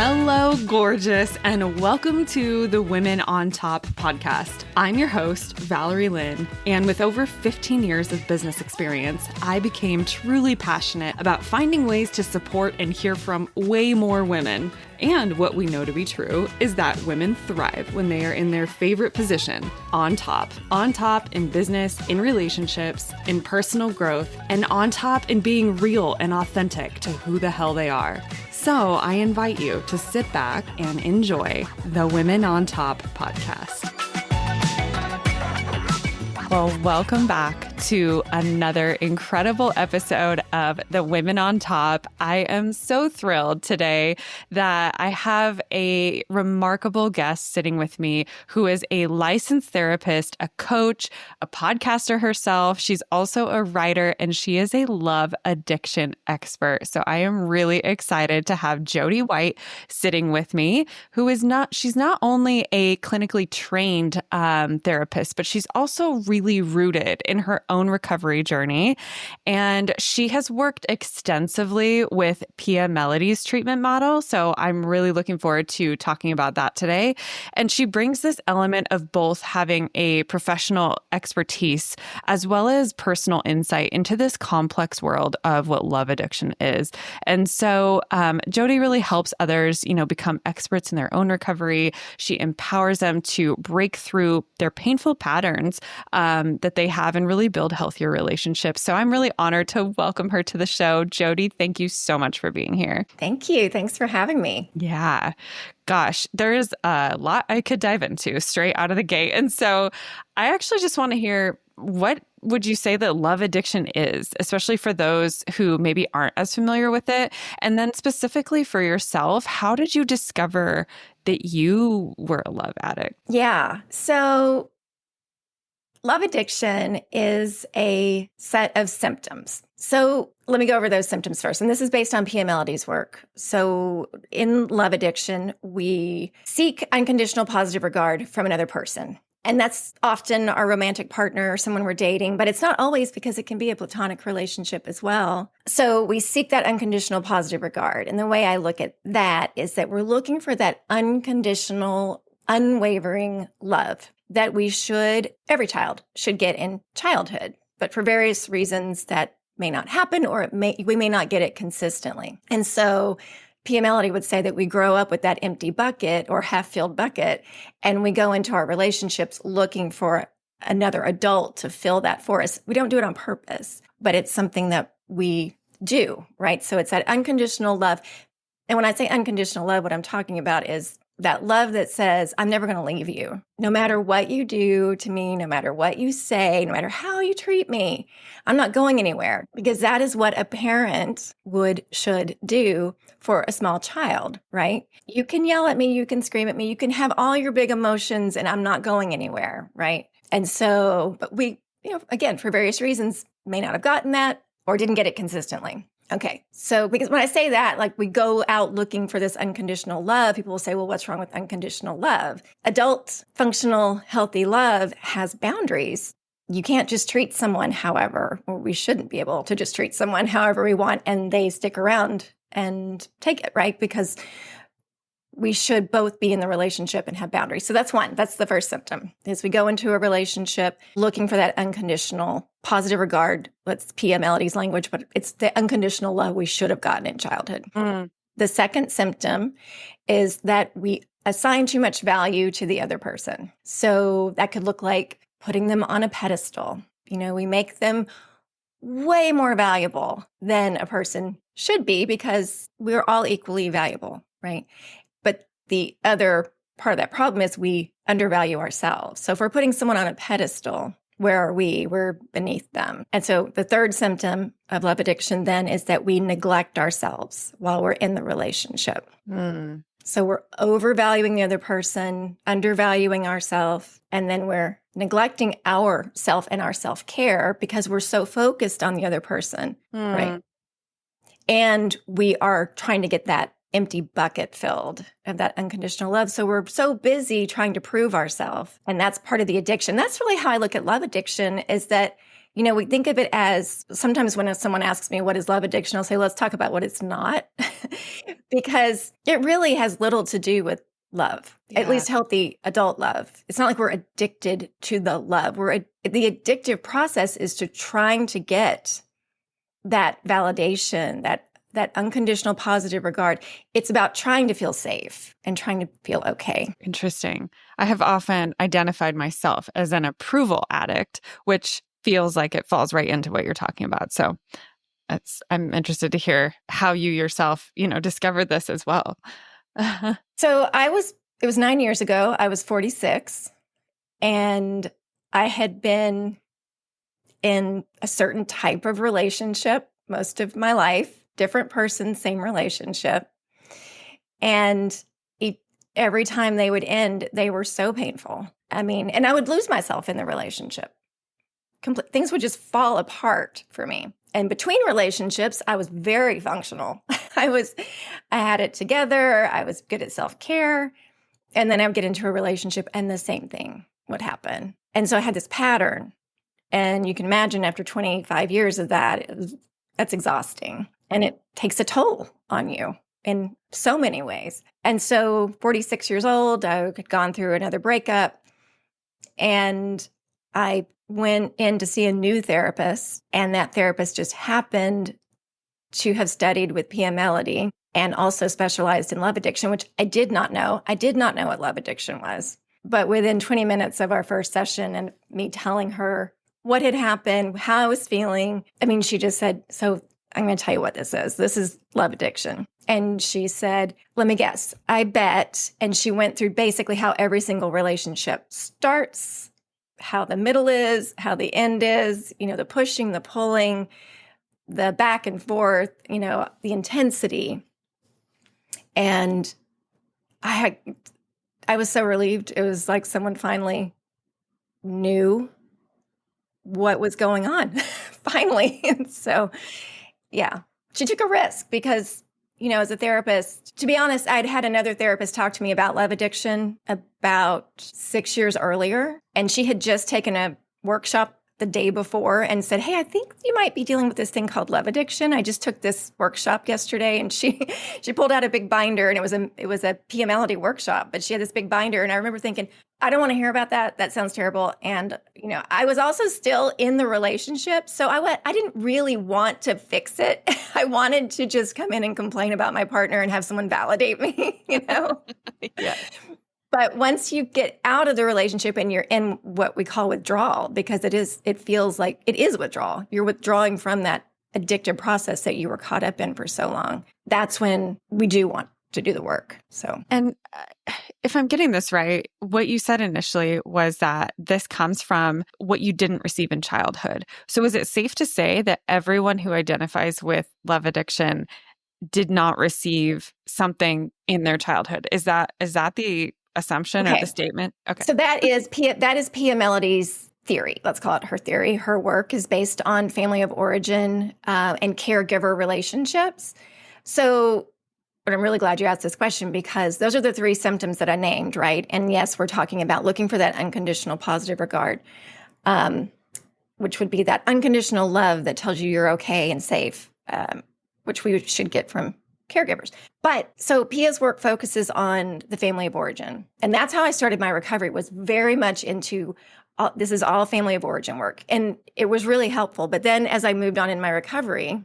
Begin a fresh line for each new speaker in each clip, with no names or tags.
Hello, gorgeous, and welcome to the Women on Top podcast. I'm your host, Valerie Lynn, and with over 15 years of business experience, I became truly passionate about finding ways to support and hear from way more women. And what we know to be true is that women thrive when they are in their favorite position, on top in business, in relationships, in personal growth, and on top in being real and authentic to who the hell they are. So I invite you to sit back and enjoy the Women on Top podcast. Well, welcome back to another incredible episode of the Women on Top. I am so thrilled today that I have a remarkable guest sitting with me who is a licensed therapist, a coach, a podcaster herself. She's also a writer, and she is a love addiction expert. So I am really excited to have Jodi White sitting with me, she's not only a clinically trained therapist, but she's also really rooted in her own recovery journey. And she has worked extensively with Pia Mellody's treatment model. So I'm really looking forward to talking about that today. And she brings this element of both having a professional expertise as well as personal insight into this complex world of what love addiction is. And so Jodi really helps others, become experts in their own recovery. She empowers them to break through their painful patterns that they have and really build healthier relationships. So I'm really honored to welcome her to the show. Jodi, thank you so much for being here.
Thank you. Thanks for having me.
Yeah. Gosh, there's a lot I could dive into straight out of the gate. And so I actually just want to hear, what would you say that love addiction is, especially for those who maybe aren't as familiar with it? And then specifically for yourself, how did you discover that you were a love addict?
Yeah. So love addiction is a set of symptoms. So let me go over those symptoms first. And this is based on Pia Mellody's work. So in love addiction, we seek unconditional positive regard from another person. And that's often our romantic partner or someone we're dating, but it's not always, because it can be a platonic relationship as well. So we seek that unconditional positive regard. And the way I look at that is that we're looking for that unconditional, unwavering love that every child should get in childhood. But for various reasons that may not happen, or we may not get it consistently. And so Pia Mellody would say that we grow up with that empty bucket or half-filled bucket, and we go into our relationships looking for another adult to fill that for us. We don't do it on purpose, but it's something that we do, right? So it's that unconditional love. And when I say unconditional love, what I'm talking about is that love that says, I'm never going to leave you. No matter what you do to me, no matter what you say, no matter how you treat me, I'm not going anywhere. Because that is what a parent should do for a small child, right? You can yell at me, you can scream at me, you can have all your big emotions, and I'm not going anywhere, right? And so, but we, again, for various reasons, may not have gotten that or didn't get it consistently. Okay, so because when I say that, like we go out looking for this unconditional love, people will say, well, what's wrong with unconditional love? Adult, functional, healthy love has boundaries. You can't just treat someone however, or we shouldn't be able to just treat someone however we want and they stick around and take it, right? Because we should both be in the relationship and have boundaries. So that's one. That's the first symptom, is we go into a relationship looking for that unconditional positive regard. That's Pia Mellody's language, but it's the unconditional love we should have gotten in childhood. Mm. The second symptom is that we assign too much value to the other person. So that could look like putting them on a pedestal. We make them way more valuable than a person should be, because we're all equally valuable, right? But the other part of that problem is we undervalue ourselves. So if we're putting someone on a pedestal, where are we? We're beneath them. And so the third symptom of love addiction then is that we neglect ourselves while we're in the relationship. Mm. So we're overvaluing the other person, undervaluing ourselves, and then we're neglecting ourself and our self-care because we're so focused on the other person, right? And we are trying to get that empty bucket filled of that unconditional love. So we're so busy trying to prove ourselves. And that's part of the addiction. That's really how I look at love addiction, is that, we think of it as sometimes when someone asks me, what is love addiction? I'll say, let's talk about what it's not, because it really has little to do with love, at least healthy adult love. It's not like we're addicted to the love. The addictive process is to trying to get that validation, that unconditional positive regard. It's about trying to feel safe and trying to feel okay.
Interesting. I have often identified myself as an approval addict, which feels like it falls right into what you're talking about. So I'm interested to hear how you yourself, discovered this as well.
So it was 9 years ago. I was 46, and I had been in a certain type of relationship most of my life, different person, same relationship. And every time they would end, they were so painful. I mean, and I would lose myself in the relationship. Things would just fall apart for me. And between relationships, I was very functional. I had it together. I was good at self-care. And then I would get into a relationship and the same thing would happen. And so I had this pattern. And you can imagine after 25 years of that, that's exhausting. And it takes a toll on you in so many ways. And so 46 years old, I had gone through another breakup. And I went in to see a new therapist. And that therapist just happened to have studied with PMLD and also specialized in love addiction, which I did not know. I did not know what love addiction was. But within 20 minutes of our first session and me telling her what had happened, how I was feeling, I mean, she just said, so I'm going to tell you what this is. This is love addiction. And she said, let me guess, I bet. And she went through basically how every single relationship starts, how the middle is, how the end is, the pushing, the pulling, the back and forth, the intensity. And I was so relieved. It was like someone finally knew what was going on, finally. And so, yeah, she took a risk because, as a therapist, to be honest, I'd had another therapist talk to me about love addiction about 6 years earlier. And she had just taken a workshop the day before and said, hey, I think you might be dealing with this thing called love addiction. I just took this workshop yesterday. And she pulled out a big binder, and it was a PMLD workshop, but she had this big binder. And I remember thinking, I don't want to hear about that. That sounds terrible. And, I was also still in the relationship. So I didn't really want to fix it. I wanted to just come in and complain about my partner and have someone validate me,
Yeah.
But once you get out of the relationship and you're in what we call withdrawal, because it feels like it is withdrawal. You're withdrawing from that addictive process that you were caught up in for so long. That's when we do want to do the work. So,
and if I'm getting this right, what you said initially was that this comes from what you didn't receive in childhood. So is it safe to say that everyone who identifies with love addiction did not receive something in their childhood? Is that the assumption or the statement? Okay.
So that is PMLD's theory. Let's call it her theory. Her work is based on family of origin and caregiver relationships. So, but I'm really glad you asked this question, because those are the 3 symptoms that I named, right? And yes, we're talking about looking for that unconditional positive regard, which would be that unconditional love that tells you you're okay and safe, which we should get from caregivers. But so Pia's work focuses on the family of origin. And that's how I started my recovery, was very much into this is all family of origin work. And it was really helpful. But then as I moved on in my recovery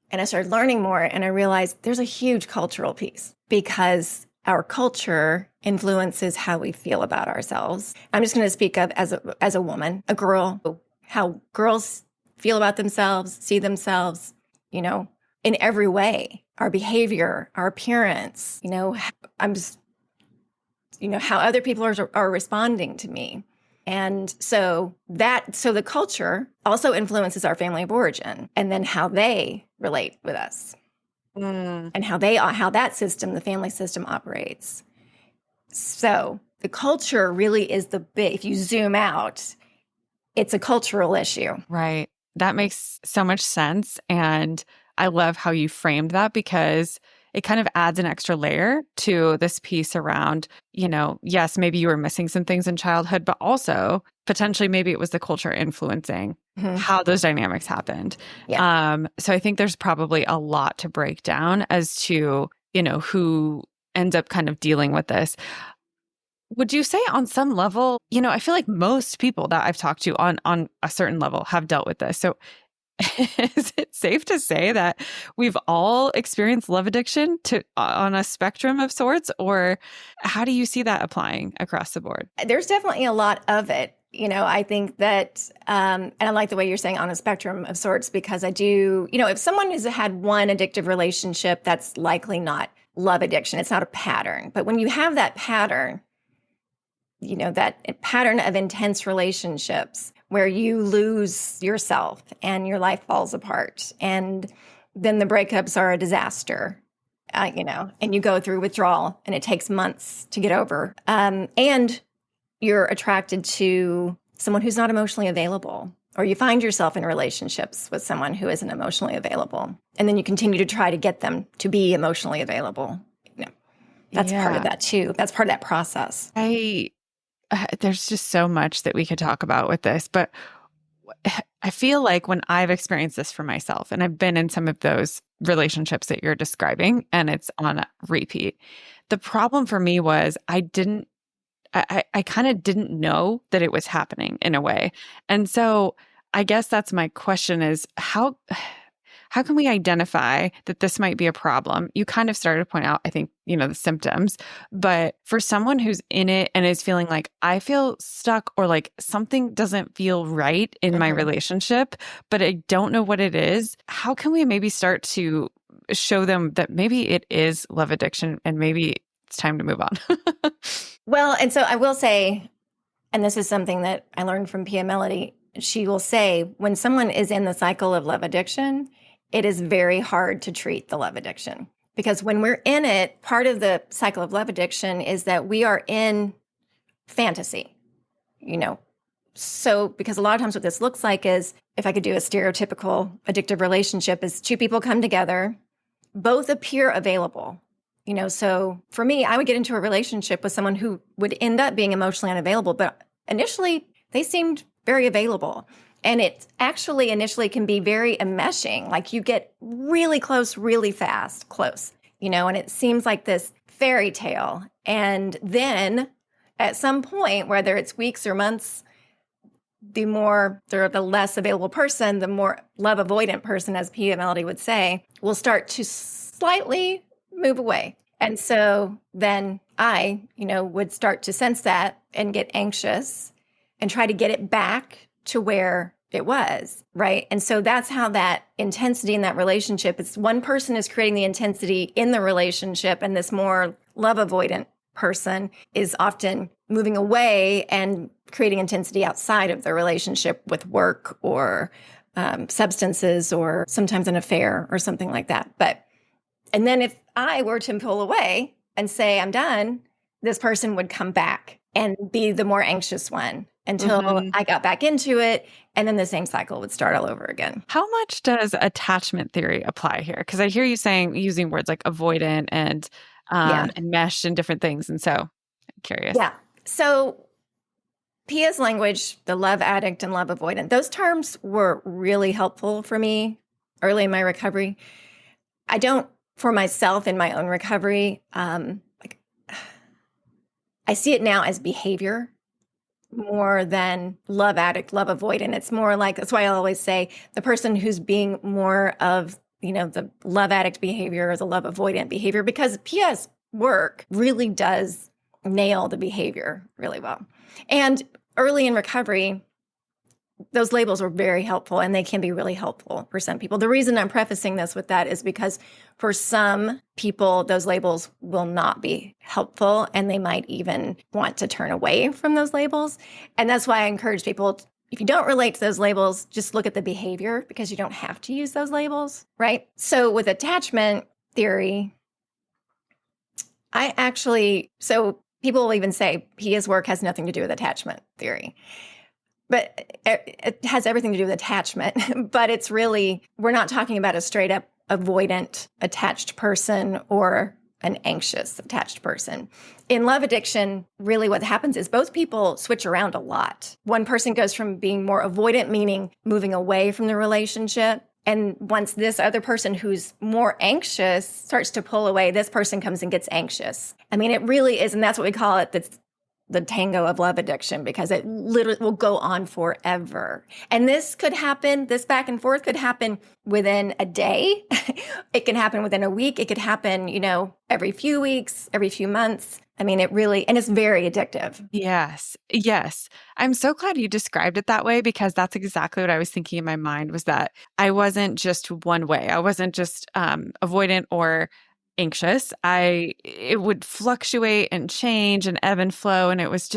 and I started learning more, and I realized there's a huge cultural piece, because our culture influences how we feel about ourselves. I'm just going to speak of as a woman, a girl, how girls feel about themselves, see themselves, in every way, our behavior, our appearance, how other people are responding to me. And so the culture also influences our family of origin, and then how they relate with us and how that system, the family system, operates. So the culture really is if you zoom out, it's a cultural issue.
Right. That makes so much sense. And I love how you framed that, because it kind of adds an extra layer to this piece around, yes, maybe you were missing some things in childhood, but also potentially maybe it was the culture influencing how those dynamics happened.
Yeah.
So I think there's probably a lot to break down as to, who ends up kind of dealing with this. Would you say on some level, I feel like most people that I've talked to on a certain level have dealt with this. So is it safe to say that we've all experienced love addiction on a spectrum of sorts, or how do you see that applying across the board?
There's definitely a lot of it. I think that, and I like the way you're saying on a spectrum of sorts, because I do, if someone has had one addictive relationship, that's likely not love addiction. It's not a pattern. But when you have that pattern, that pattern of intense relationships where you lose yourself and your life falls apart, and then the breakups are a disaster, and you go through withdrawal and it takes months to get over. And you're attracted to someone who's not emotionally available, or you find yourself in relationships with someone who isn't emotionally available. And then you continue to try to get them to be emotionally available. That's part of that too. That's part of that process.
There's just so much that we could talk about with this, but I feel like when I've experienced this for myself, and I've been in some of those relationships that you're describing, and it's on a repeat, the problem for me was I kind of didn't know that it was happening in a way. And so I guess that's my question is how can we identify that this might be a problem? You kind of started to point out, I think, the symptoms, but for someone who's in it and is feeling like I feel stuck or like something doesn't feel right in my relationship, but I don't know what it is, how can we maybe start to show them that maybe it is love addiction and maybe it's time to move on?
Well, and so I will say, and this is something that I learned from Pia Melody, she will say when someone is in the cycle of love addiction, it is very hard to treat the love addiction. Because when we're in it, part of the cycle of love addiction is that we are in fantasy, So because a lot of times what this looks like is, if I could do a stereotypical addictive relationship, is two people come together, both appear available. So for me, I would get into a relationship with someone who would end up being emotionally unavailable, but initially they seemed very available. And it actually initially can be very enmeshing. Like you get really close, really fast, and it seems like this fairy tale. And then at some point, whether it's weeks or months, the less available person, the more love avoidant person, as Pia Melody would say, will start to slightly move away. And so then I, would start to sense that and get anxious and try to get it back to where it was, right? And so that's how that intensity in that relationship, it's one person is creating the intensity in the relationship, and this more love avoidant person is often moving away and creating intensity outside of the relationship with work or substances or sometimes an affair or something like that. And then if I were to pull away and say, I'm done, this person would come back and be the more anxious one until I got back into it. And then the same cycle would start all over again.
How much does attachment theory apply here? Because I hear you using words like avoidant and enmeshed and different things. And so I'm curious.
Yeah. So Pia's language, the love addict and love avoidant, those terms were really helpful for me early in my recovery. I don't, for myself in my own recovery, I see it now as behavior more than love addict, love avoidant. It's more like, that's why I always say the person who's being more of, the love addict behavior or the love avoidant behavior, because Pia's work really does nail the behavior really well. And early in recovery, those labels were very helpful, and they can be really helpful for some people. The reason I'm prefacing this with that is because for some people, those labels will not be helpful, and they might even want to turn away from those labels. And that's why I encourage people, if you don't relate to those labels, just look at the behavior, because you don't have to use those labels, right? So with attachment theory, so people will even say Pia's work has nothing to do with attachment theory. But it has everything to do with attachment. But it's really, we're not talking about a straight up avoidant attached person or an anxious attached person. In love addiction, really what happens is both people switch around a lot. One person goes from being more avoidant, meaning moving away from the relationship. And once this other person who's more anxious starts to pull away, this person comes and gets anxious. I mean, it really is. And that's what we call it. The tango of love addiction, because it literally will go on forever. And this could happen, this back and forth could happen within a day. It can happen within a week. It could happen, every few weeks, every few months. I mean, it really, and it's very addictive.
Yes. Yes. I'm so glad you described it that way, because that's exactly what I was thinking in my mind, was that I wasn't just one way. I wasn't just avoidant or anxious. It would fluctuate and change and ebb and flow. And it was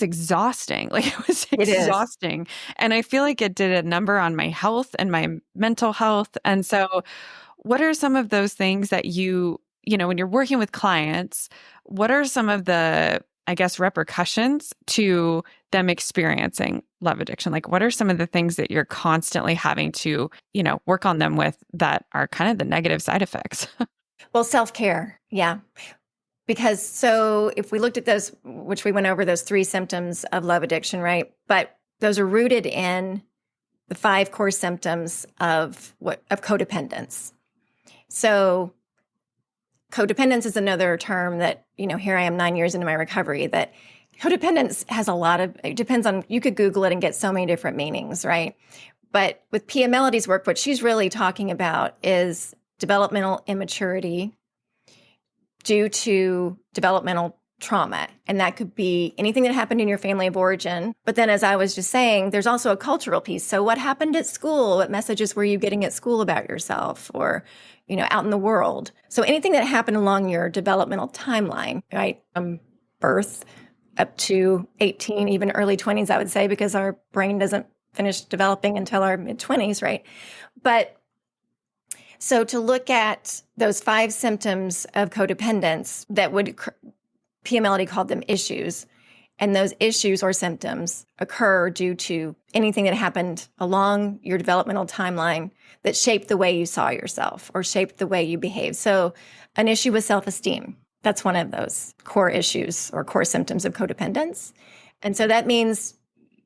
exhausting. Like, it was exhausting. And I feel like it did a number on my health and my mental health. And so what are some of those things that when you're working with clients, what are some of the, I guess, repercussions to them experiencing love addiction? Like, what are some of the things that you're constantly having to, work on them with that are kind of the negative side effects?
Well, self-care. Yeah. Because so if we looked at those, which we went over, those 3 symptoms of love addiction, right? But those are rooted in the 5 core symptoms of codependence. So codependence is another term that, here I am 9 years into my recovery, that codependence has it depends on, you could Google it and get so many different meanings, right? But with Pia Melody's work, what she's really talking about is developmental immaturity due to developmental trauma. And that could be anything that happened in your family of origin. But then, as I was just saying, there's also a cultural piece. So what happened at school? What messages were you getting at school about yourself or, out in the world? So anything that happened along your developmental timeline, right? From birth up to 18, even early 20s, I would say, because our brain doesn't finish developing until our mid-20s, right? But so to look at those 5 symptoms of codependence that Pia Mellody called them issues, and those issues or symptoms occur due to anything that happened along your developmental timeline that shaped the way you saw yourself or shaped the way you behave. So an issue with self-esteem, that's one of those core issues or core symptoms of codependence. And so that means,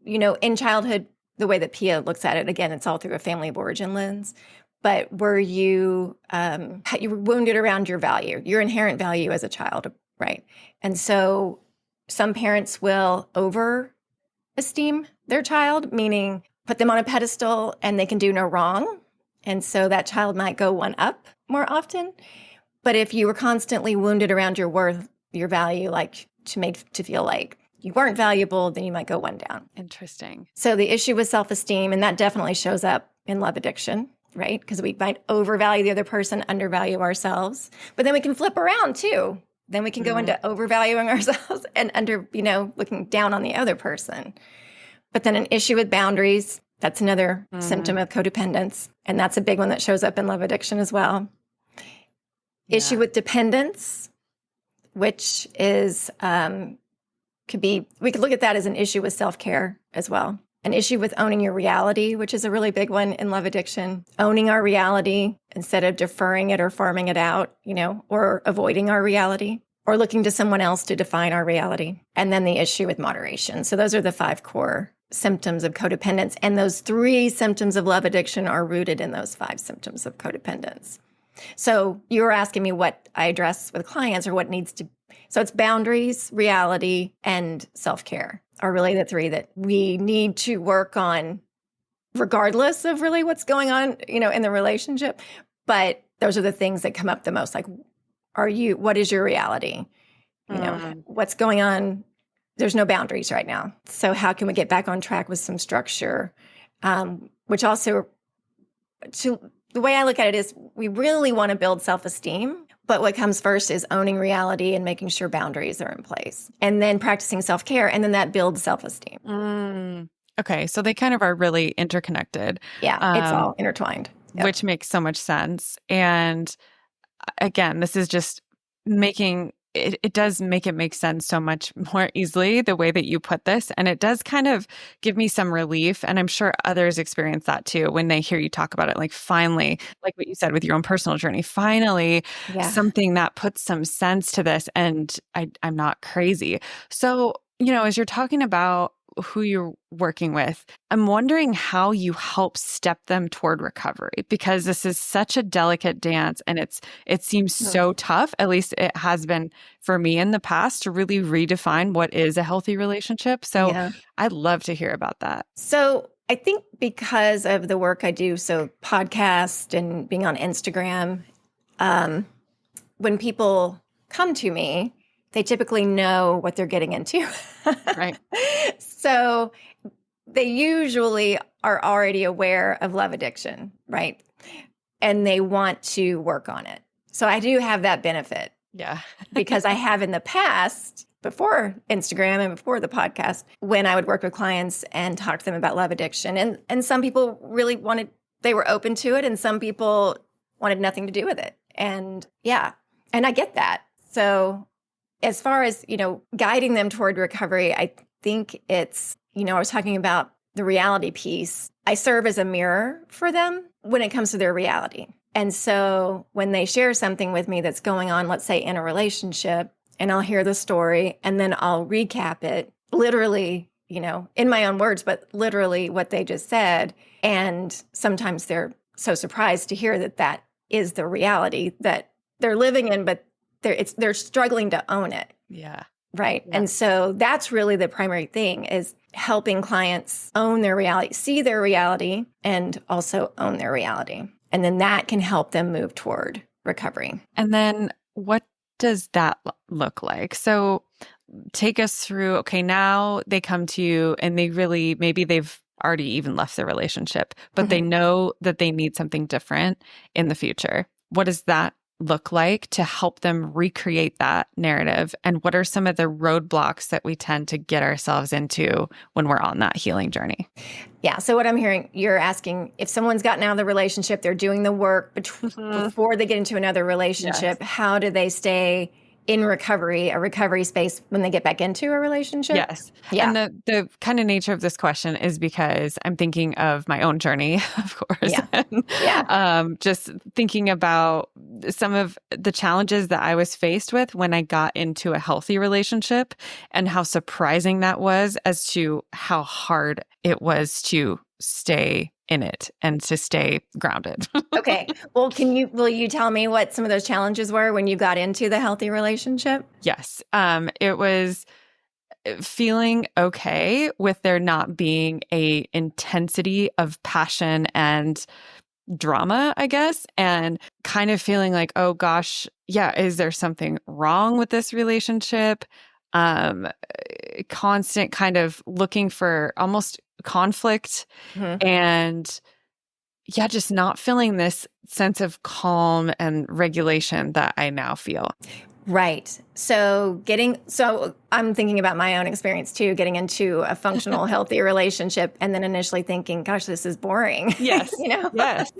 in childhood, the way that Pia looks at it, again, it's all through a family of origin lens. But were you were wounded around your value, your inherent value as a child, right? And so some parents will over-esteem their child, meaning put them on a pedestal and they can do no wrong. And so that child might go one up more often. But if you were constantly wounded around your worth, your value, like to feel like you weren't valuable, then you might go one down.
Interesting.
So the issue with self-esteem, and that definitely shows up in love addiction, right? Because we might overvalue the other person, undervalue ourselves. But then we can flip around too. Then we can go into overvaluing ourselves and looking down on the other person. But then an issue with boundaries, that's another symptom of codependence. And that's a big one that shows up in love addiction as well. Yeah. Issue with dependence, which is, we could look at that as an issue with self-care as well. An issue with owning your reality, which is a really big one in love addiction. Owning our reality instead of deferring it or farming it out, or avoiding our reality or looking to someone else to define our reality. And then the issue with moderation. So those are the 5 core symptoms of codependence. And those 3 symptoms of love addiction are rooted in those 5 symptoms of codependence. So you were asking me what I address with clients or what needs to. So it's boundaries, reality, and self-care are really the 3 that we need to work on regardless of really what's going on, in the relationship. But those are the things that come up the most. Like, what is your reality? What's going on? There's no boundaries right now. So how can we get back on track with some structure? Which also, the way I look at it is we really want to build self-esteem. But what comes first is owning reality and making sure boundaries are in place. And then practicing self-care. And then that builds self-esteem.
Okay. So they kind of are really interconnected.
Yeah. It's all intertwined. Yep.
Which makes so much sense. And again, this is just making it does make it make sense so much more easily the way that you put this. And it does kind of give me some relief. And I'm sure others experience that too when they hear you talk about it. Like finally, like what you said with your own personal journey, finally
Yeah.
something that puts some sense to this. And I'm not crazy. So, as you're talking about who you're working with, I'm wondering how you help step them toward recovery, because this is such a delicate dance and it seems so tough. At least it has been for me in the past to really redefine what is a healthy relationship. So
Yeah.
I'd love to hear about that.
So I think because of the work I do, so podcast and being on Instagram, when people come to me, they typically know what they're getting into.
Right.
So they usually are already aware of love addiction, right? And they want to work on it. So I do have that benefit.
Yeah.
Because I have in the past, before Instagram and before the podcast, when I would work with clients and talk to them about love addiction. And some people really they were open to it, and some people wanted nothing to do with it. And yeah, and I get that. So as far as, guiding them toward recovery, I think it's, I was talking about the reality piece. I serve as a mirror for them when it comes to their reality. And so when they share something with me that's going on, let's say in a relationship, and I'll hear the story and then I'll recap it literally, in my own words, but literally what they just said. And sometimes they're so surprised to hear that is the reality that they're living in, but they're struggling to own it.
Yeah.
Right.
Yeah.
And so that's really the primary thing, is helping clients own their reality, see their reality, and also own their reality. And then that can help them move toward recovery.
And then what does that look like? So take us through, okay, now they come to you and maybe they've already even left the relationship, but they know that they need something different in the future. What does that look like to help them recreate that narrative? And what are some of the roadblocks that we tend to get ourselves into when we're on that healing journey?
Yeah. So what I'm hearing, you're asking if someone's gotten out of the relationship, they're doing the work before they get into another relationship,
Yes.
How do they stay in recovery, a recovery space when they get back into a relationship?
Yes.
Yeah.
And the kind of nature of this question is because I'm thinking of my own journey, of course.
Yeah.
And,
Yeah.
just thinking about some of the challenges that I was faced with when I got into a healthy relationship, and how surprising that was as to how hard it was to stay in it and to stay grounded.
Okay. Well, will you tell me what some of those challenges were when you got into the healthy relationship?
Yes. It was feeling okay with there not being a intensity of passion and drama, I guess, and kind of feeling like, oh gosh, yeah, is there something wrong with this relationship? Constant kind of looking for almost conflict, and yeah, just not feeling this sense of calm and regulation that I now feel.
Right. So I'm thinking about my own experience too, getting into a functional, healthy relationship, and then initially thinking, gosh, this is boring.
Yes. Yes.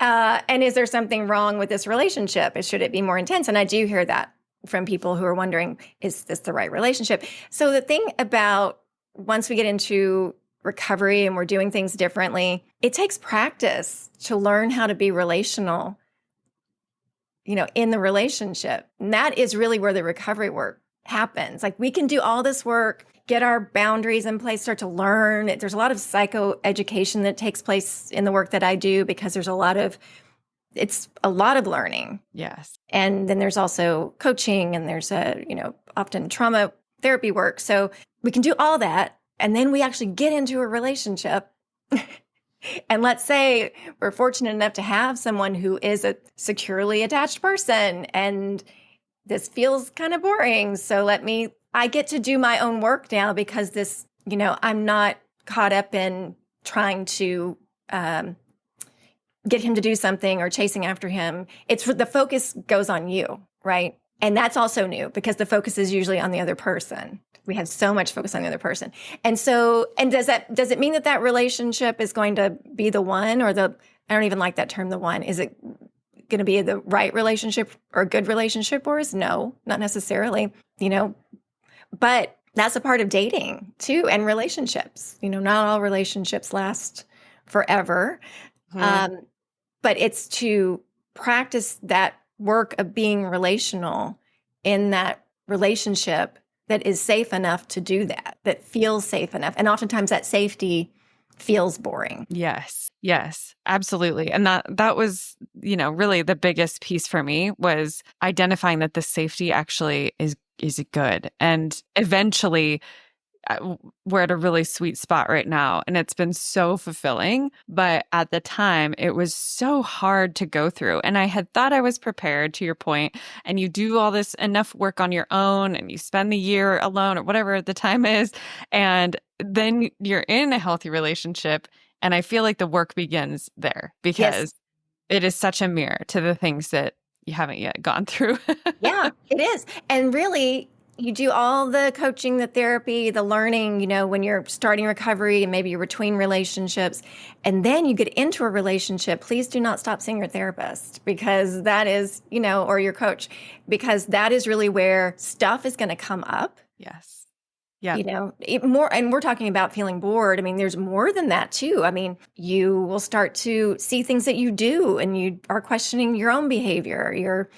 And is there something wrong with this relationship? Should it be more intense? And I do hear that from people who are wondering, is this the right relationship? So the thing about once we get into recovery and we're doing things differently, it takes practice to learn how to be relational, in the relationship. And that is really where the recovery work happens. Like, we can do all this work, get our boundaries in place, start to learn. There's a lot of psychoeducation that takes place in the work that I do, because it's a lot of learning.
Yes.
And then there's also coaching, and there's often trauma therapy work. So we can do all that. And then we actually get into a relationship. And let's say we're fortunate enough to have someone who is a securely attached person, and this feels kind of boring. So I get to do my own work now, because this, I'm not caught up in trying to get him to do something or chasing after him. The focus goes on you, right? And that's also new, because the focus is usually on the other person. We have so much focus on the other person. And does it mean that relationship is going to be the one, or I don't even like that term, the one? Is it going to be the right relationship or a good relationship for us? No, not necessarily, but that's a part of dating too, and relationships. Not all relationships last forever.
Mhm.
But it's to practice that work of being relational in that relationship that is safe enough to do that, that feels safe enough. And oftentimes that safety feels boring.
Yes. Yes, absolutely. And that was, really the biggest piece for me was identifying that the safety actually is good. And eventually we're at a really sweet spot right now, and it's been so fulfilling. But at the time, it was so hard to go through. And I had thought I was prepared, to your point, and you do all this enough work on your own and you spend the year alone or whatever the time is. And then you're in a healthy relationship. And I feel like the work begins there
Yes.
because it is such a mirror to the things that you haven't yet gone through.
Yeah, it is. And really, you do all the coaching, the therapy, the learning, when you're starting recovery and maybe you're between relationships, and then you get into a relationship, please do not stop seeing your therapist because that is, or your coach, because that is really where stuff is going to come up.
Yes. Yeah.
More, and we're talking about feeling bored. I mean, there's more than that too. I mean, you will start to see things that you do and you are questioning your own behavior. You're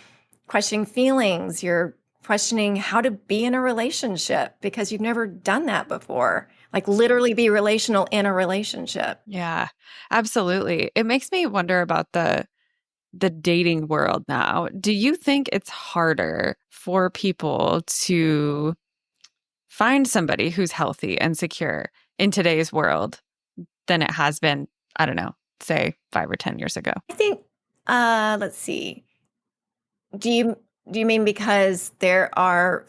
questioning feelings. You're questioning how to be in a relationship because you've never done that before. Like literally be relational in a relationship.
Yeah, absolutely. It makes me wonder about the dating world now. Do you think it's harder for people to find somebody who's healthy and secure in today's world than it has been, I don't know, say 5 or 10 years ago?
I think, let's see. Do you mean because there are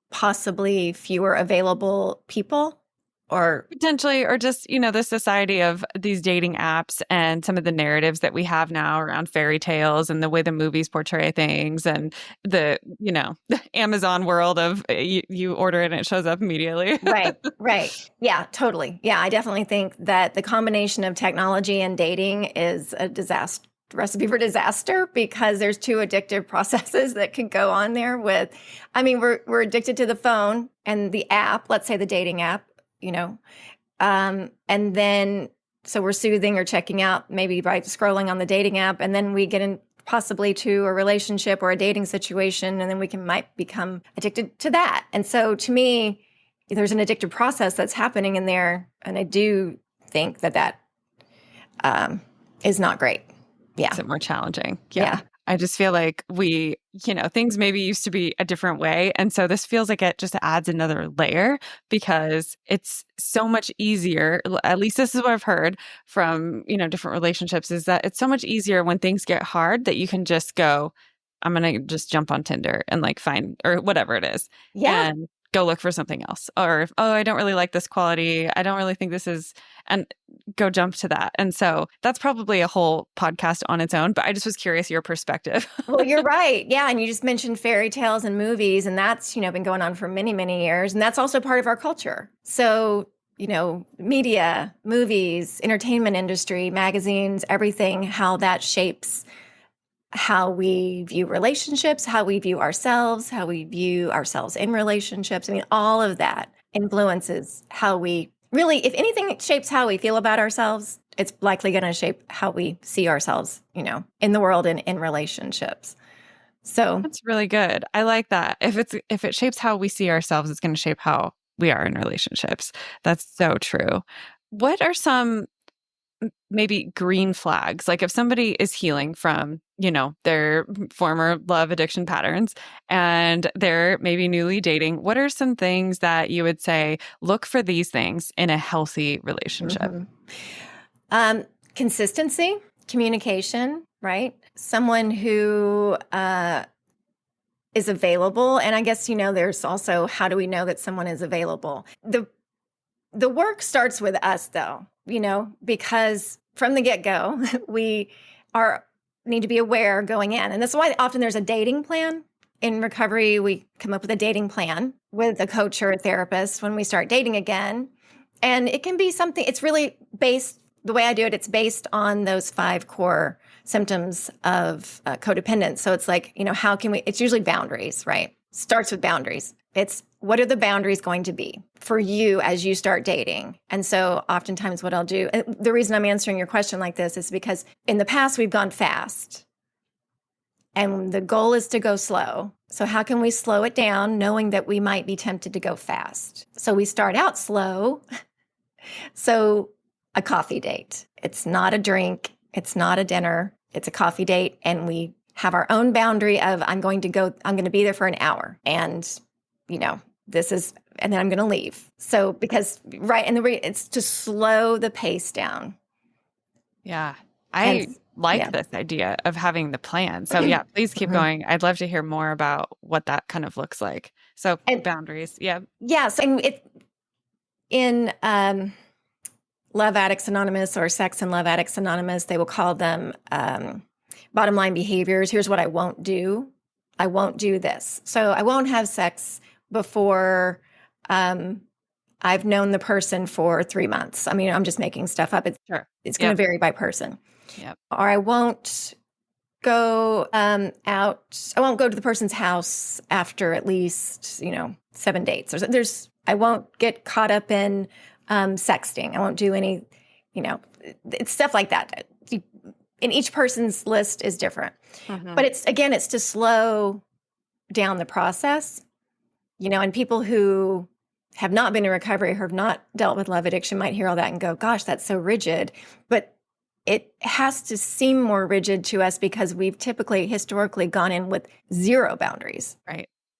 possibly fewer available people or
Potentially, or just, the society of these dating apps and some of the narratives that we have now around fairy tales and the way the movies portray things and the Amazon world of you order it and it shows up immediately.
Right. Yeah, totally. Yeah, I definitely think that the combination of technology and dating is a disaster. Recipe for disaster because there's two addictive processes that could go on there we're addicted to the phone and the app, let's say the dating app, and then so we're soothing or checking out maybe by scrolling on the dating app, and then we get in possibly to a relationship or a dating situation, and then we might become addicted to that. And so to me, there's an addictive process that's happening in there, and I do think that is not great. Yeah.
Makes it more challenging.
Yeah.
I just feel like things maybe used to be a different way. And so this feels like it just adds another layer because it's so much easier. At least this is what I've heard from, different relationships is that it's so much easier when things get hard that you can just go, I'm going to just jump on Tinder and find or whatever it is.
Yeah.
And go look for something else. Or, oh, I don't really like this quality. I don't really think this is, and go jump to that. And so that's probably a whole podcast on its own, but I just was curious your perspective.
Well, you're right. Yeah. And you just mentioned fairy tales and movies, and that's, been going on for many, many years. And that's also part of our culture. So, media, movies, entertainment industry, magazines, everything, how that shapes how we view relationships, how we view ourselves in relationships. I mean, all of that influences how we really, if anything, it shapes how we feel about ourselves. It's likely going to shape how we see ourselves, in the world and in relationships. So
that's really good. I like that. If it shapes how we see ourselves, it's going to shape how we are in relationships. That's so true. What are some maybe green flags? Like if somebody is healing from, their former love addiction patterns and they're maybe newly dating, what are some things that you would say, look for these things in a healthy relationship?
Consistency, communication, right? Someone who is available. And I guess, there's also, how do we know that someone is available? The work starts with us though, because from the get-go, we need to be aware going in. And that's why often there's a dating plan. In recovery, we come up with a dating plan with a coach or a therapist when we start dating again. And it can be something, it's really based the way I do it, it's based on those 5 core symptoms of codependence. So it's like, how can we, it's usually boundaries, right? Starts with boundaries. It's what are the boundaries going to be for you as you start dating? And so oftentimes what I'll do, and the reason I'm answering your question like this is because in the past we've gone fast and the goal is to go slow. So how can we slow it down knowing that we might be tempted to go fast? So we start out slow. So a coffee date. It's not a drink. It's not a dinner. It's a coffee date. And we have our own boundary of I'm going to be there for an hour. And, and then I'm going to leave. So because, right. And it's to slow the pace down.
Yeah. I like this idea of having the plan. So yeah, please keep going. I'd love to hear more about what that kind of looks like. So boundaries. Yeah.
Yeah. So in Love Addicts Anonymous or Sex and Love Addicts Anonymous, they will call them bottom line behaviors. Here's what I won't do. I won't do this. So I won't have sex before I've known the person for 3 months. I mean, I'm just making stuff up. It's going to vary by person.
Yep.
Or I won't go out. I won't go to the person's house after at least, 7 dates. I won't get caught up in sexting. I won't do any, it's stuff like that. And each person's list is different. But it's to slow down the process, and people who have not been in recovery, who have not dealt with love addiction might hear all that and go, gosh, that's so rigid. But it has to seem more rigid to us because we've historically gone in with 0 boundaries.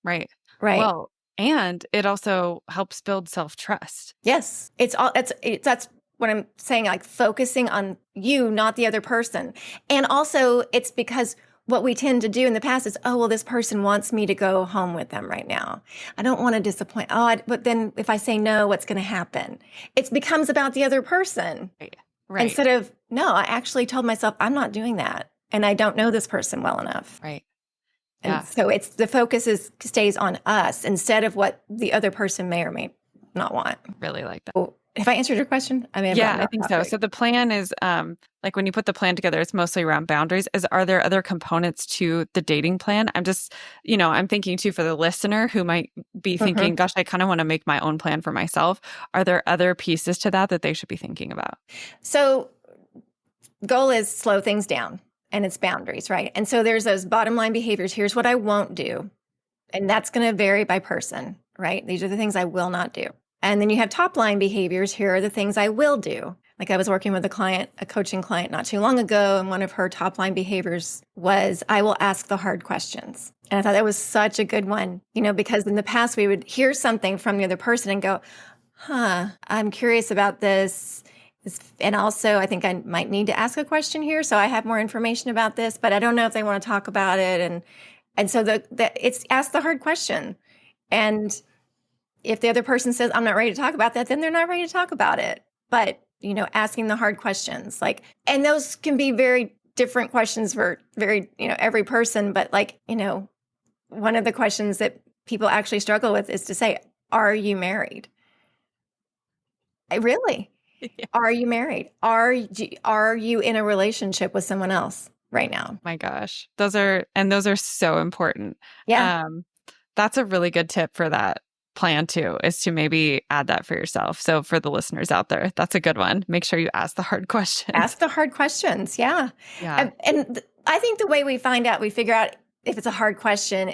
Right. Well, and it also helps build self-trust.
Yes. That's what I'm saying, like focusing on you, not the other person. And also it's because what we tend to do in the past is, oh, well, this person wants me to go home with them right now. I don't want to disappoint. But then if I say no, what's going to happen? It becomes about the other person.
Right.
Instead of, no, I actually told myself I'm not doing that. And I don't know this person well enough.
Right.
And so the focus stays on us instead of what the other person may or may not want.
Really like that.
Oh, have I answered your question? I
think so. So the plan is like when you put the plan together, it's mostly around boundaries. Are there other components to the dating plan? I'm just, I'm thinking too for the listener who might be thinking, gosh, I kind of want to make my own plan for myself. Are there other pieces to that they should be thinking about?
So goal is slow things down. And it's boundaries, right? And so there's those bottom line behaviors. Here's what I won't do. And that's going to vary by person, right? These are the things I will not do. And then you have top line behaviors. Here are the things I will do. Like I was working with a coaching client not too long ago, and one of her top line behaviors was, I will ask the hard questions. And I thought that was such a good one, because in the past we would hear something from the other person and go, I'm curious about this. And also, I think I might need to ask a question here. So I have more information about this, but I don't know if they want to talk about it. And so it's ask the hard question. And if the other person says, I'm not ready to talk about that, then they're not ready to talk about it. But, asking the hard questions, and those can be very different questions for every person. But one of the questions that people actually struggle with is to say, are you married? Really? Yeah. Are you married? Are you in a relationship with someone else right now?
My gosh. Those are so important.
Yeah.
That's a really good tip for that plan too, is to maybe add that for yourself. So for the listeners out there, that's a good one. Make sure you ask the hard questions.
Ask the hard questions. Yeah.
Yeah.
And I think the way we figure out if it's a hard question,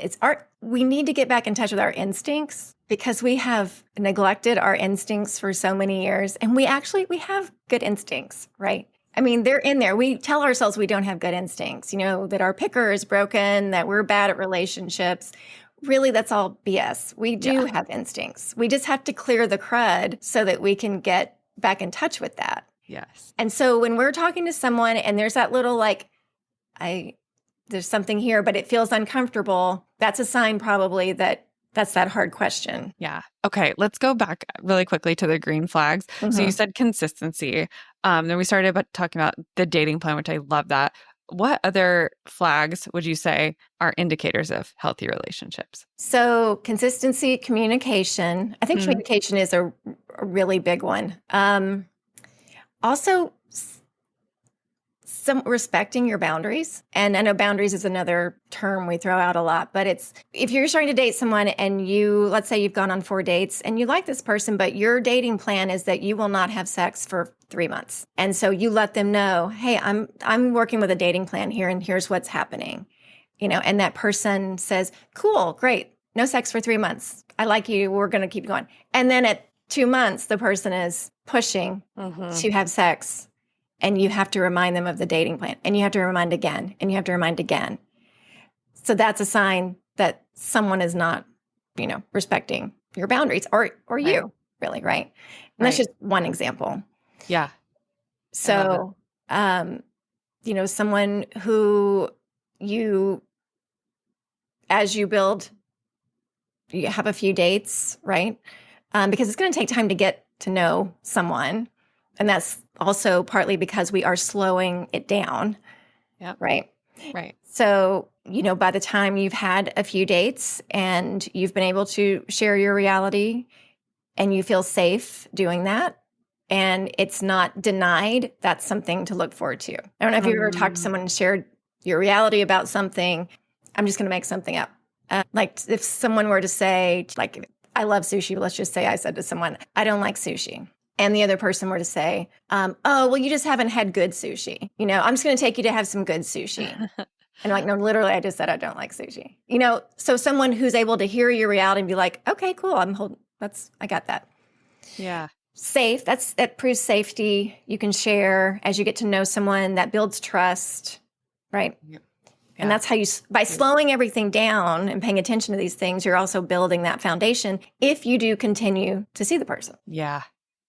we need to get back in touch with our instincts, because we have neglected our instincts for so many years. And we have good instincts, right? I mean, they're in there. We tell ourselves we don't have good instincts, that our picker is broken, that we're bad at relationships. Really, that's all BS. We do have instincts. We just have to clear the crud so that we can get back in touch with that.
Yes.
And so when we're talking to someone and there's that little there's something here, but it feels uncomfortable, that's a sign probably that's that hard question.
Yeah. Okay. Let's go back really quickly to the green flags. So you said consistency. Then we started talking about the dating plan, which I love that. What other flags would you say are indicators of healthy relationships?
So consistency, communication. I think communication is a really big one. Also, some respecting your boundaries. And I know boundaries is another term we throw out a lot, but it's if you're starting to date someone and let's say you've gone on 4 dates and you like this person, but your dating plan is that you will not have sex for 3 months. And so you let them know, hey, I'm working with a dating plan here and here's what's happening. And that person says, cool, great. No sex for 3 months. I like you. We're going to keep going. And then at 2 months, the person is pushing to have sex. And you have to remind them of the dating plan. And you have to remind again. And you have to remind again. So that's a sign that someone is not, respecting your boundaries or you, really, right? And that's just one example.
Yeah.
So, someone who as you build, you have a few dates, right? Because it's going to take time to get to know someone. And that's also partly because we are slowing it down.
Yeah.
Right.
Right.
So, by the time you've had a few dates and you've been able to share your reality and you feel safe doing that and it's not denied, that's something to look forward to. I don't know if you've ever talked to someone and shared your reality about something. I'm just going to make something up. Like if someone were to say, like, I love sushi, let's just say I said to someone, I don't like sushi. And the other person were to say, oh, well, you just haven't had good sushi. I'm just going to take you to have some good sushi. And like, no, literally, I just said I don't like sushi. So someone who's able to hear your reality and be like, okay, cool, I got that.
Yeah.
Safe, that proves safety. You can share as you get to know someone, that builds trust, right? Yep. And that's how by slowing everything down and paying attention to these things, you're also building that foundation if you do continue to see the person.
Yeah.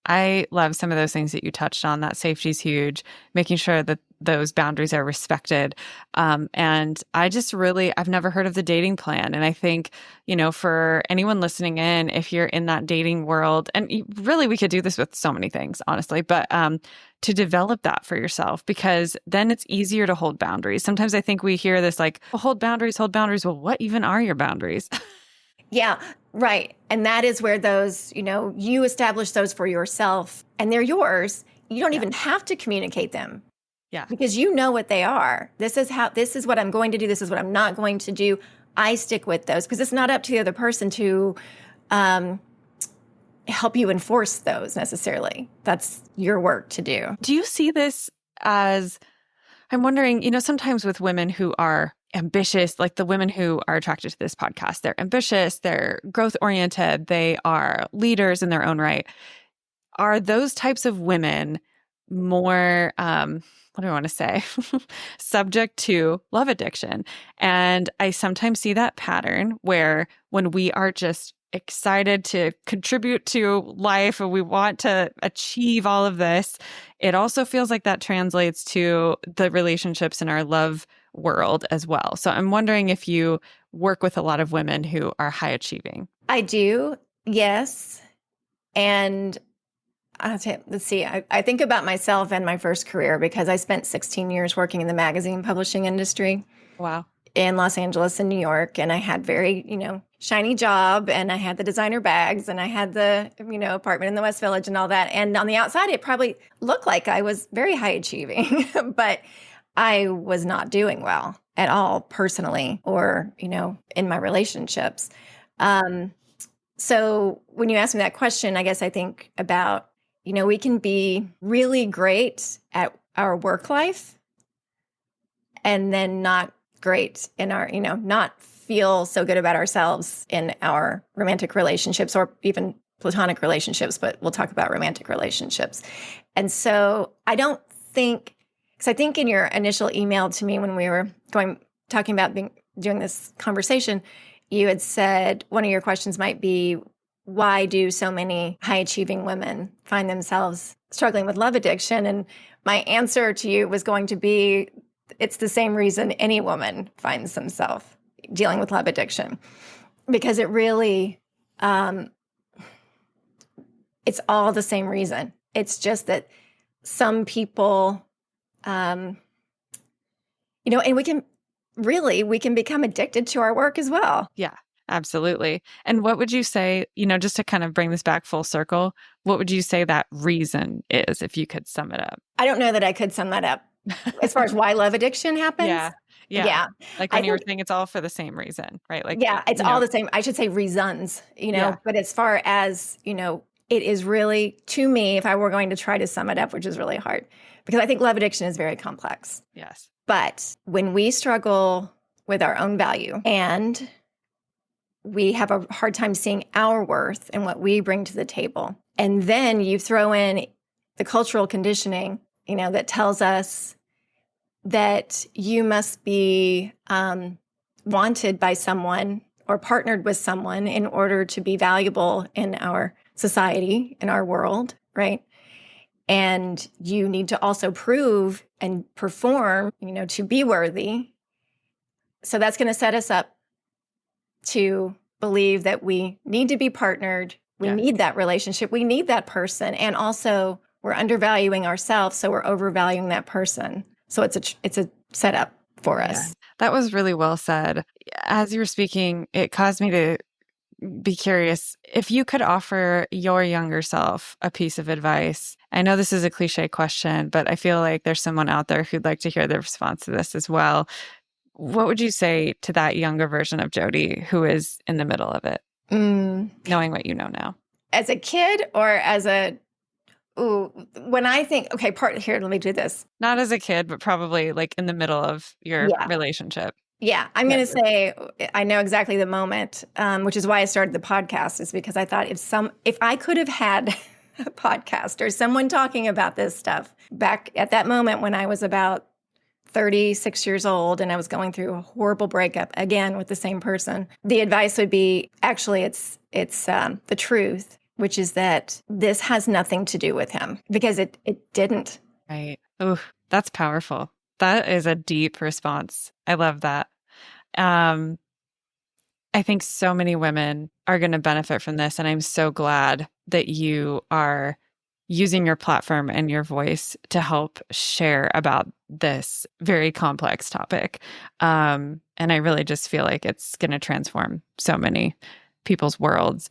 I love some of those things that you touched on. That safety is huge, making sure that those boundaries are respected. And I've never heard of the dating plan. And I think, for anyone listening in, if you're in that dating world, and really we could do this with so many things, honestly, but to develop that for yourself, because then it's easier to hold boundaries. Sometimes I think we hear this like, hold boundaries. Well, what even are your boundaries?
Yeah, right. And that is where those, you establish those for yourself and they're yours. You don't even have to communicate them.
Yeah.
Because you know what they are. This is what I'm going to do. This is what I'm not going to do. I stick with those because it's not up to the other person to help you enforce those necessarily. That's your work to do.
Do you see this as, I'm wondering, sometimes with women who are ambitious, like the women who are attracted to this podcast, they're ambitious, they're growth oriented, they are leaders in their own right. Are those types of women more, what do I want to say, subject to love addiction? And I sometimes see that pattern where when we are just excited to contribute to life and we want to achieve all of this, it also feels like that translates to the relationships in our love world as well. So I'm wondering if you work with a lot of women who are high achieving.
I do, yes. And let's see, I think about myself and my first career because I spent 16 years working in the magazine publishing industry.
Wow.
In Los Angeles and New York. And I had very, shiny job and I had the designer bags and I had the, apartment in the West Village and all that. And on the outside, it probably looked like I was very high achieving, but I was not doing well at all personally or, in my relationships. So when you ask me that question, I guess I think about, we can be really great at our work life and then not great in our, not feel so good about ourselves in our romantic relationships or even platonic relationships, but we'll talk about romantic relationships. And so I don't think, because I think in your initial email to me when we were talking about doing this conversation, you had said one of your questions might be, why do so many high achieving women find themselves struggling with love addiction? And my answer to you was going to be, it's the same reason any woman finds themselves dealing with love addiction, because it really, it's all the same reason. It's just that some people, and we can become addicted to our work as well.
Yeah, absolutely. And what would you say, just to kind of bring this back full circle, what would you say that reason is, if you could sum it up?
I don't know that I could sum that up. as far as why love addiction happens.
Yeah. Yeah.
Yeah.
Like
I
when you were
think,
saying it's all for the same reason, right? Like,
yeah, it's all the same. I should say reasons,
yeah.
but as far as, it is really, to me, if I were going to try to sum it up, which is really hard, because I think love addiction is very complex.
Yes.
But when we struggle with our own value and we have a hard time seeing our worth and what we bring to the table, and then you throw in the cultural conditioning, that tells us that you must be wanted by someone or partnered with someone in order to be valuable in our society, in our world, right? And you need to also prove and perform, to be worthy. So that's going to set us up to believe that we need to be partnered. We need that relationship. We need that person. And also we're undervaluing ourselves. So we're overvaluing that person. So it's a setup for us.
That was really well said. As you were speaking, it caused me to be curious if you could offer your younger self a piece of advice. I know this is a cliche question, but I feel like there's someone out there who'd like to hear the response to this as well. What would you say to that younger version of Jodi who is in the middle of it, knowing what you know now?
As a kid or as when I think, okay, here, let me do this.
Not as a kid, but probably like in the middle of your relationship.
Yeah, I'm going to say I know exactly the moment, which is why I started the podcast, is because I thought if I could have had a podcast or someone talking about this stuff back at that moment when I was about 36 years old and I was going through a horrible breakup again with the same person, the advice would be, actually, it's the truth, which is that this has nothing to do with him, because it didn't.
Right. Oh, that's powerful. That is a deep response. I love that. I think so many women are going to benefit from this. And I'm so glad that you are using your platform and your voice to help share about this very complex topic. And I really just feel like it's going to transform so many people's worlds.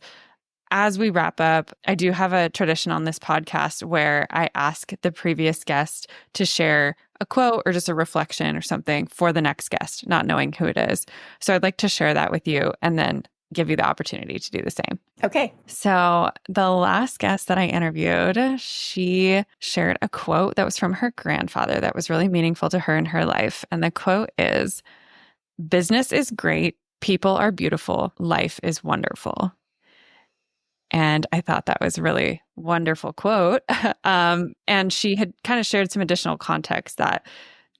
As we wrap up, I do have a tradition on this podcast where I ask the previous guest to share a quote or just a reflection or something for the next guest, not knowing who it is. So I'd like to share that with you and then give you the opportunity to do the same.
Okay.
So the last guest that I interviewed, she shared a quote that was from her grandfather that was really meaningful to her in her life. And the quote is, "Business is great. People are beautiful. Life is wonderful." And I thought that was a really wonderful quote. And she had kind of shared some additional context that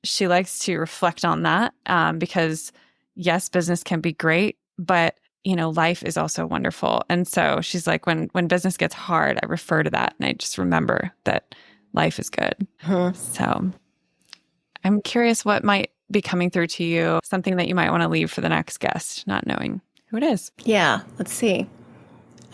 she likes to reflect on that because, yes, business can be great, but, life is also wonderful. And so she's like, when business gets hard, I refer to that and I just remember that life is good. So I'm curious what might be coming through to you, something that you might want to leave for the next guest, not knowing who it is.
Yeah, let's see.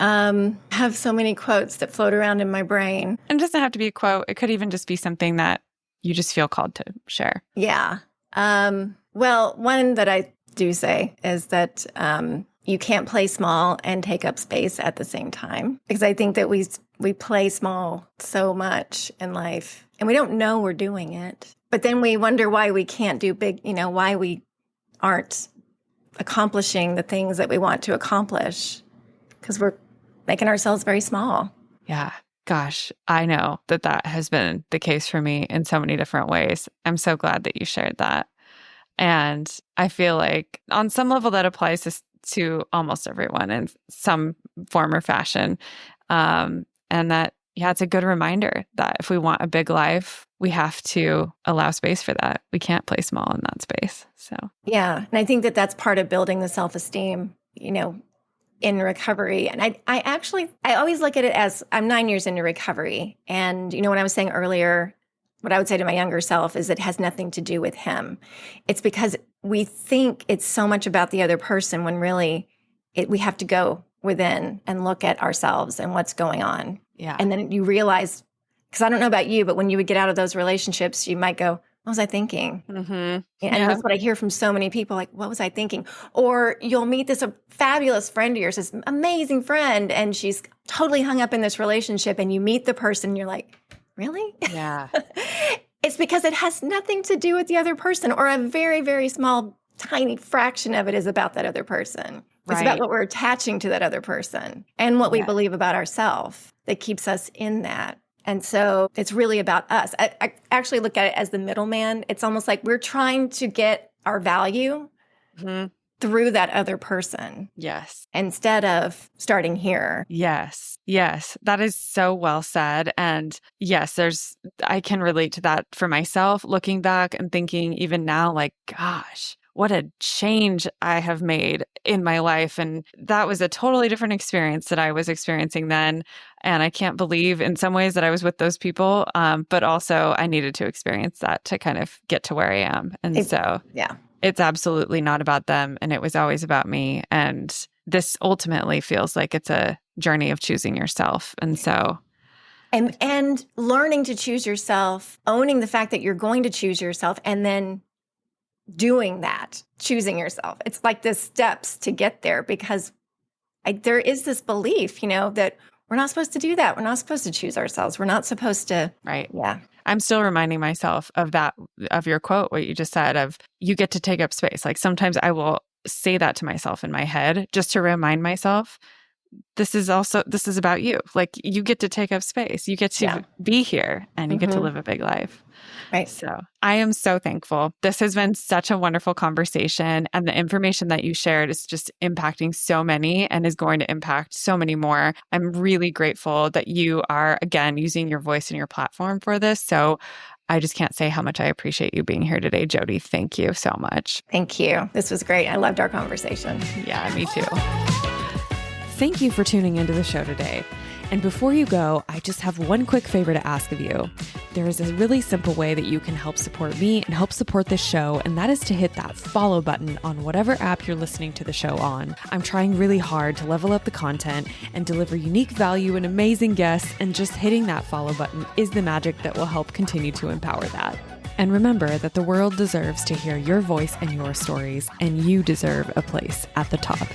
I have so many quotes that float around in my brain.
And it doesn't have to be a quote. It could even just be something that you just feel called to share.
Yeah. Well, one that I do say is that you can't play small and take up space at the same time. Because I think that we play small so much in life and we don't know we're doing it. But then we wonder why we can't do big, why we aren't accomplishing the things that we want to accomplish. Because we're making ourselves very small.
Yeah. Gosh, I know that has been the case for me in so many different ways. I'm so glad that you shared that. And I feel like on some level that applies to almost everyone in some form or fashion. And that, it's a good reminder that if we want a big life, we have to allow space for that. We can't play small in that space. So,
yeah. And I think that that's part of building the self-esteem, in recovery. And I always look at it as I'm 9 years into recovery. And, when I was saying earlier, what I would say to my younger self is it has nothing to do with him. It's because we think it's so much about the other person when really we have to go within and look at ourselves and what's going on.
Yeah.
And then you realize, because I don't know about you, but when you would get out of those relationships, you might go, what was I thinking?
Mm-hmm.
And that's what I hear from so many people, like, what was I thinking? Or you'll meet this fabulous friend of yours, this amazing friend, and she's totally hung up in this relationship, and you meet the person, and you're like, really?
Yeah.
It's because it has nothing to do with the other person, or a very, very small, tiny fraction of it is about that other person. It's about what we're attaching to that other person and what we believe about ourselves that keeps us in that. And so it's really about us. I actually look at it as the middleman. It's almost like we're trying to get our value through that other person.
Yes.
Instead of starting here.
Yes. Yes. That is so well said. And yes, I can relate to that for myself, looking back and thinking even now, like, gosh, what a change I have made in my life. And that was a totally different experience that I was experiencing then. And I can't believe in some ways that I was with those people. But also I needed to experience that to kind of get to where I am. And it's absolutely not about them. And it was always about me. And this ultimately feels like it's a journey of choosing yourself. And so.
And learning to choose yourself, owning the fact that you're going to choose yourself, and then doing that, choosing yourself. It's like the steps to get there, because there is this belief, that we're not supposed to do that. We're not supposed to choose ourselves. We're not supposed to.
Right.
Yeah.
I'm still reminding myself of that, of your quote, what you just said of you get to take up space. Like sometimes I will say that to myself in my head just to remind myself, this is about you. Like you get to take up space. You get to be here and you get to live a big life.
Right.
So I am so thankful. This has been such a wonderful conversation, and the information that you shared is just impacting so many and is going to impact so many more. I'm really grateful that you are, again, using your voice and your platform for this. So I just can't say how much I appreciate you being here today, Jodi. Thank you so much.
Thank you. This was great. I loved our conversation.
Yeah, me too. Thank you for tuning into the show today. And before you go, I just have one quick favor to ask of you. There is a really simple way that you can help support me and help support this show, and that is to hit that follow button on whatever app you're listening to the show on. I'm trying really hard to level up the content and deliver unique value and amazing guests, and just hitting that follow button is the magic that will help continue to empower that. And remember that the world deserves to hear your voice and your stories, and you deserve a place at the top.